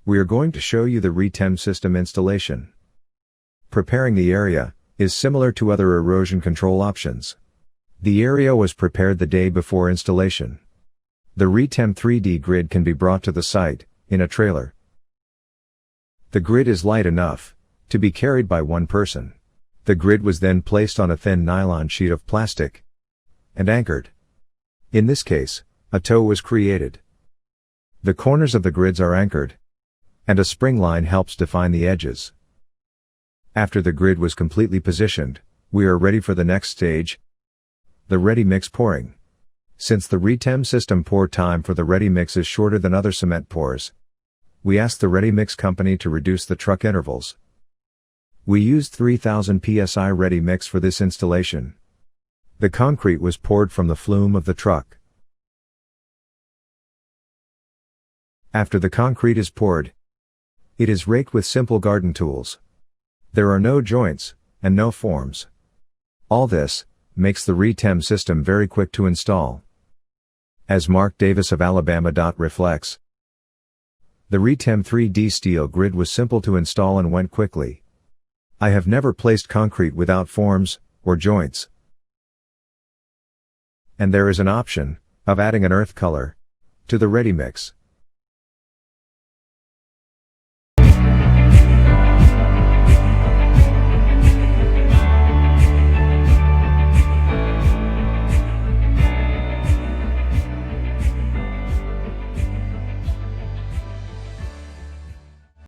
We are going to show you the Retem system installation. Preparing the area is similar to other erosion control options. The area was prepared the day before installation. The Retem 3D grid can be brought to the site in a trailer. The grid is light enough to be carried by one person. The grid was then placed on a thin nylon sheet of plastic and anchored. In this case, a toe was created. The corners of the grids are anchored, and a spring line helps define the edges. After the grid was completely positioned, we are ready for the next stage, the ready mix pouring. Since the Retem system pour time for the ready mix is shorter than other cement pours, we asked the ready mix company to reduce the truck intervals. We used 3000 psi ready mix for this installation. The concrete was poured from the flume of the truck. After the concrete is poured, it is raked with simple garden tools. There are no joints and no forms. All this makes the Retem system very quick to install. As Mark Davis of Alabama reflects, the Retem 3D steel grid was simple to install and went quickly. I have never placed concrete without forms or joints. And there is an option of adding an earth color to the ready mix.